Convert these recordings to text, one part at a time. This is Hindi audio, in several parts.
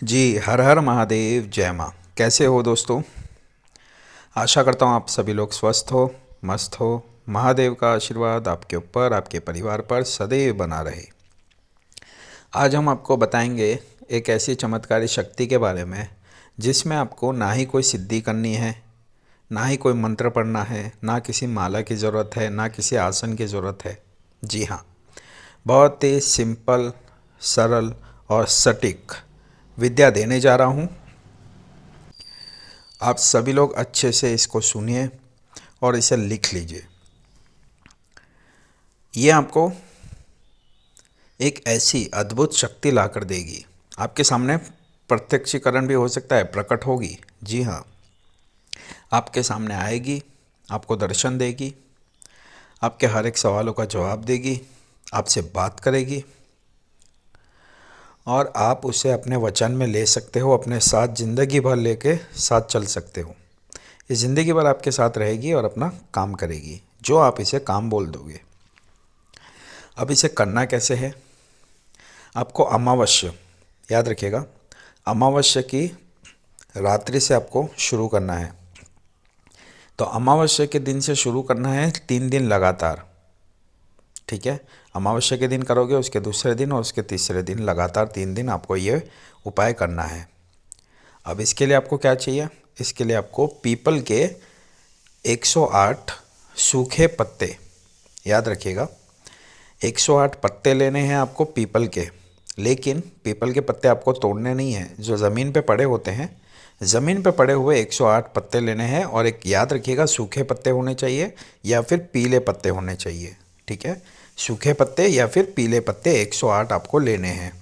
जी, हर हर महादेव, जय माँ। कैसे हो दोस्तों? आशा करता हूँ आप सभी लोग स्वस्थ हो, मस्त हो। महादेव का आशीर्वाद आपके ऊपर, आपके परिवार पर सदैव बना रहे। आज हम आपको बताएंगे एक ऐसी चमत्कारी शक्ति के बारे में जिसमें आपको ना ही कोई सिद्धि करनी है, ना ही कोई मंत्र पढ़ना है, ना किसी माला की ज़रूरत है, ना किसी आसन की ज़रूरत है। जी हाँ, बहुत ही सिंपल, सरल और सटीक विद्या देने जा रहा हूँ। आप सभी लोग अच्छे से इसको सुनिए और इसे लिख लीजिए। ये आपको एक ऐसी अद्भुत शक्ति ला कर देगी। आपके सामने प्रत्यक्षीकरण भी हो सकता है, प्रकट होगी। जी हाँ, आपके सामने आएगी, आपको दर्शन देगी, आपके हर एक सवालों का जवाब देगी, आपसे बात करेगी और आप उसे अपने वचन में ले सकते हो, अपने साथ ज़िंदगी भर लेके साथ चल सकते हो। ये ज़िंदगी भर आपके साथ रहेगी और अपना काम करेगी, जो आप इसे काम बोल दोगे। अब इसे करना कैसे है? आपको अमावस्या, याद रखिएगा, अमावस्या की रात्रि से आपको शुरू करना है। तो अमावस्या के दिन से शुरू करना है, 3 दिन लगातार। ठीक है, अमावस्या के दिन करोगे, उसके दूसरे दिन और उसके तीसरे दिन, लगातार 3 दिन आपको ये उपाय करना है। अब इसके लिए आपको क्या चाहिए? इसके लिए आपको पीपल के 108 सूखे पत्ते, याद रखिएगा, 108 पत्ते लेने हैं आपको पीपल के। लेकिन पीपल के पत्ते आपको तोड़ने नहीं हैं, जो ज़मीन पे पड़े होते हैं, ज़मीन पे पड़े हुए 108 पत्ते लेने हैं। और एक याद रखिएगा, सूखे पत्ते होने चाहिए या फिर पीले पत्ते होने चाहिए। ठीक है, सूखे पत्ते या फिर पीले पत्ते 108 आपको लेने हैं।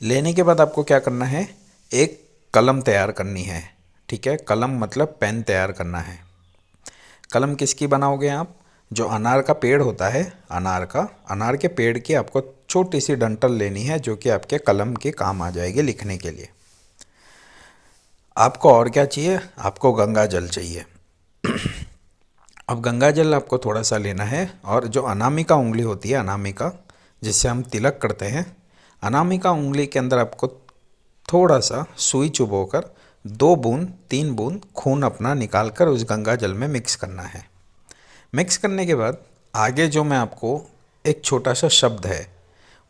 लेने के बाद आपको क्या करना है? एक कलम तैयार करनी है। ठीक है, कलम मतलब पेन तैयार करना है। कलम किसकी बनाओगे आप? जो अनार का पेड़ होता है, अनार के पेड़ की आपको छोटी सी डंठल लेनी है, जो कि आपके कलम के काम आ जाएगी लिखने के लिए। आपको और क्या चाहिए? आपको गंगा जल चाहिए। अब गंगा जल आपको थोड़ा सा लेना है और जो अनामिका उंगली होती है, अनामिका जिससे हम तिलक करते हैं, अनामिका उंगली के अंदर आपको थोड़ा सा सुई चुभोकर 2 बूंद 3 बूंद खून अपना निकाल कर उस गंगा जल में मिक्स करना है। मिक्स करने के बाद आगे जो मैं आपको एक छोटा सा शब्द है,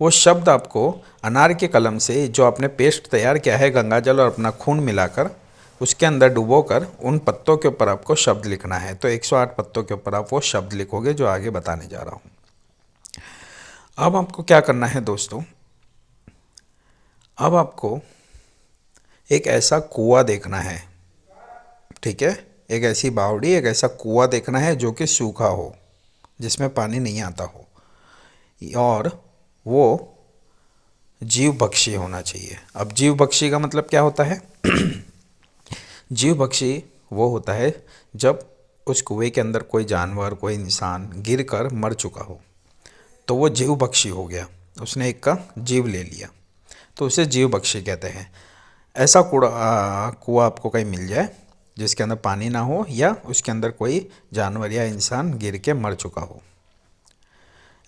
वो शब्द आपको अनार के कलम से जो आपने पेस्ट तैयार किया है गंगा जल और अपना खून मिलाकर, उसके अंदर डुबोकर उन पत्तों के ऊपर आपको शब्द लिखना है। तो 108 पत्तों के ऊपर आप वो शब्द लिखोगे जो आगे बताने जा रहा हूँ। अब आपको क्या करना है दोस्तों? अब आपको एक ऐसा कुआं देखना है। ठीक है, एक ऐसी बावड़ी, एक ऐसा कुआं देखना है जो कि सूखा हो, जिसमें पानी नहीं आता हो, और वो जीव भक्षी होना चाहिए। अब जीव भक्षी का मतलब क्या होता है? जीव भक्षी वो होता है जब उस कुएं के अंदर कोई जानवर, कोई इंसान गिरकर मर चुका हो, तो वो जीव भक्षी हो गया, उसने एक का जीव ले लिया, तो उसे जीव भक्षी कहते हैं। ऐसा कुआं आपको कहीं मिल जाए जिसके अंदर पानी ना हो या उसके अंदर कोई जानवर या इंसान गिर के मर चुका हो,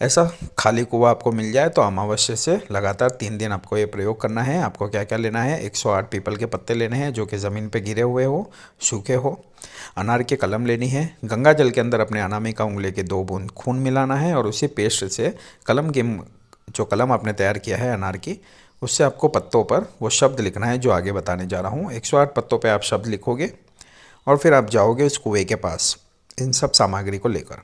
ऐसा खाली कुआं आपको मिल जाए, तो अमावस्या से लगातार 3 दिन आपको ये प्रयोग करना है। आपको क्या क्या लेना है? 108 पीपल के पत्ते लेने हैं जो कि ज़मीन पे गिरे हुए हो, सूखे हो। अनार की कलम लेनी है। गंगा जल के अंदर अपने अनामिका उंगली के 2 बूंद खून मिलाना है और उसी पेस्ट से कलम की, जो कलम आपने तैयार किया है अनार की, उससे आपको पत्तों पर वो शब्द लिखना है जो आगे बताने जा रहा हूँ। 108 पत्तों पर आप शब्द लिखोगे और फिर आप जाओगे उस कुएँ के पास इन सब सामग्री को लेकर।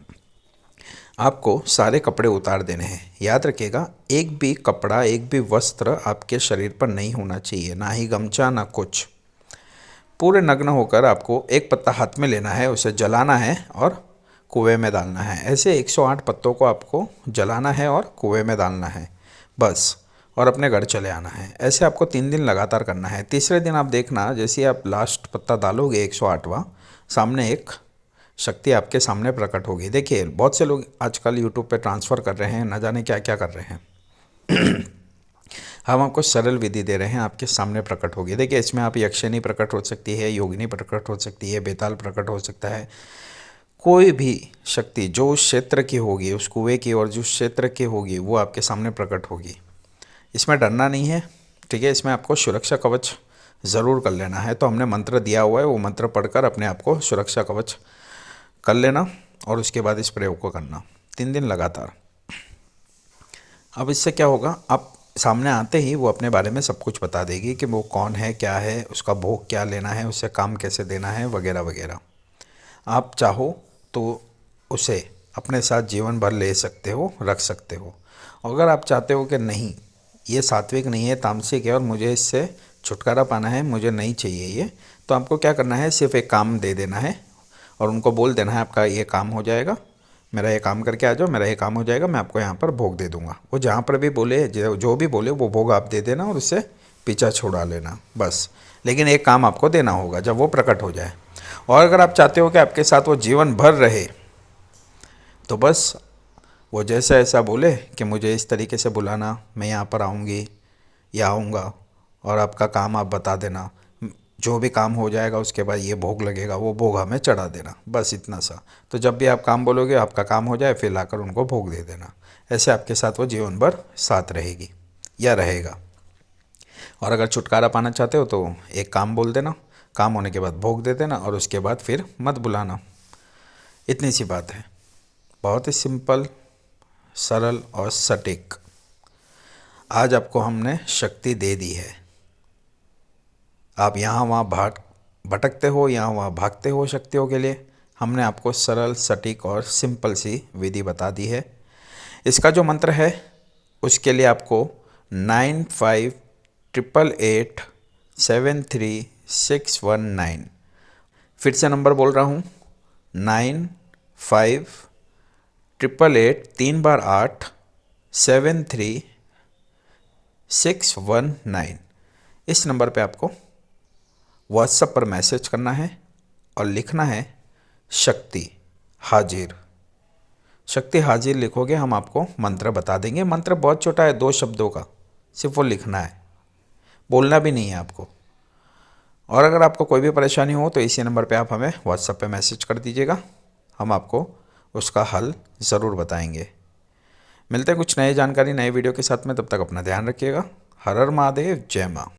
आपको सारे कपड़े उतार देने हैं। याद रखिएगा, एक भी कपड़ा, एक भी वस्त्र आपके शरीर पर नहीं होना चाहिए, ना ही गमछा, ना कुछ। पूरे नग्न होकर आपको एक पत्ता हाथ में लेना है, उसे जलाना है और कुएं में डालना है। ऐसे 108 पत्तों को आपको जलाना है और कुएं में डालना है, बस। और अपने घर चले आना है। ऐसे आपको 3 दिन लगातार करना है। तीसरे दिन आप देखना, जैसे आप लास्ट पत्ता डालोगे 108वां, सामने एक शक्ति आपके सामने प्रकट होगी। देखिए, बहुत से लोग आजकल यूट्यूब पे ट्रांसफ़र कर रहे हैं, न जाने क्या क्या कर रहे हैं। हम आपको सरल विधि दे रहे हैं, आपके सामने प्रकट होगी। देखिए, इसमें आप यक्षिणी प्रकट हो सकती है, योगिनी प्रकट हो सकती है, बेताल प्रकट हो सकता है। कोई भी शक्ति जो उस क्षेत्र की होगी, उस कुएं की और जिस क्षेत्र की होगी, वो आपके सामने प्रकट होगी। इसमें डरना नहीं है, ठीक है, इसमें आपको सुरक्षा कवच ज़रूर कर लेना है। तो हमने मंत्र दिया हुआ है, वो मंत्र पढ़कर अपने आप को सुरक्षा कवच कर लेना और उसके बाद इस प्रयोग को करना 3 दिन लगातार। अब इससे क्या होगा, आप सामने आते ही वो अपने बारे में सब कुछ बता देगी कि वो कौन है, क्या है, उसका भोग क्या लेना है, उससे काम कैसे देना है, वगैरह वगैरह। आप चाहो तो उसे अपने साथ जीवन भर ले सकते हो, रख सकते हो। अगर आप चाहते हो कि नहीं, ये सात्विक नहीं है, तामसिक है और मुझे इससे छुटकारा पाना है, मुझे नहीं चाहिए ये, तो आपको क्या करना है, सिर्फ एक काम दे देना है और उनको बोल देना है आपका ये काम हो जाएगा, मेरा ये काम करके आ जाओ, मेरा ये काम हो जाएगा, मैं आपको यहाँ पर भोग दे दूँगा। वो जहाँ पर भी बोले, जो भी बोले वो भोग आप दे देना और उससे पीछा छुड़ा लेना बस। लेकिन एक काम आपको देना होगा जब वो प्रकट हो जाए। और अगर आप चाहते हो कि आपके साथ वो जीवन भर रहे, तो बस वो जैसा ऐसा बोले कि मुझे इस तरीके से बुलाना, मैं यहाँ पर आऊँगी या आऊँगा और आपका काम आप बता देना, जो भी काम हो जाएगा उसके बाद ये भोग लगेगा, वो भोग हमें चढ़ा देना, बस इतना सा। तो जब भी आप काम बोलोगे, आपका काम हो जाए, फिर लाकर उनको भोग दे देना। ऐसे आपके साथ वो जीवन भर साथ रहेगी या रहेगा। और अगर छुटकारा पाना चाहते हो तो एक काम बोल देना, काम होने के बाद भोग दे देना और उसके बाद फिर मत बुलाना। इतनी सी बात है, बहुत ही सिंपल, सरल और सटीक। आज आपको हमने शक्ति दे दी है। आप यहाँ वहाँ भटकते हो, यहाँ वहाँ भागते हो शक्तियों के लिए। हमने आपको सरल, सटीक और सिंपल सी विधि बता दी है। इसका जो मंत्र है उसके लिए आपको 9588873619, फिर से नंबर बोल रहा हूँ, 958888 3 बार 8 73619। इस नंबर पे आपको व्हाट्सएप पर मैसेज करना है और लिखना है शक्ति हाजिर। शक्ति हाजिर लिखोगे, हम आपको मंत्र बता देंगे। मंत्र बहुत छोटा है, 2 शब्दों का, सिर्फ वो लिखना है, बोलना भी नहीं है आपको। और अगर आपको कोई भी परेशानी हो तो इसी नंबर पे आप हमें व्हाट्सएप पे मैसेज कर दीजिएगा, हम आपको उसका हल ज़रूर बताएंगे। मिलते हैं कुछ नई जानकारी नए वीडियो के साथ में, तब तक अपना ध्यान रखिएगा। हर हर महादेव, जय माँ।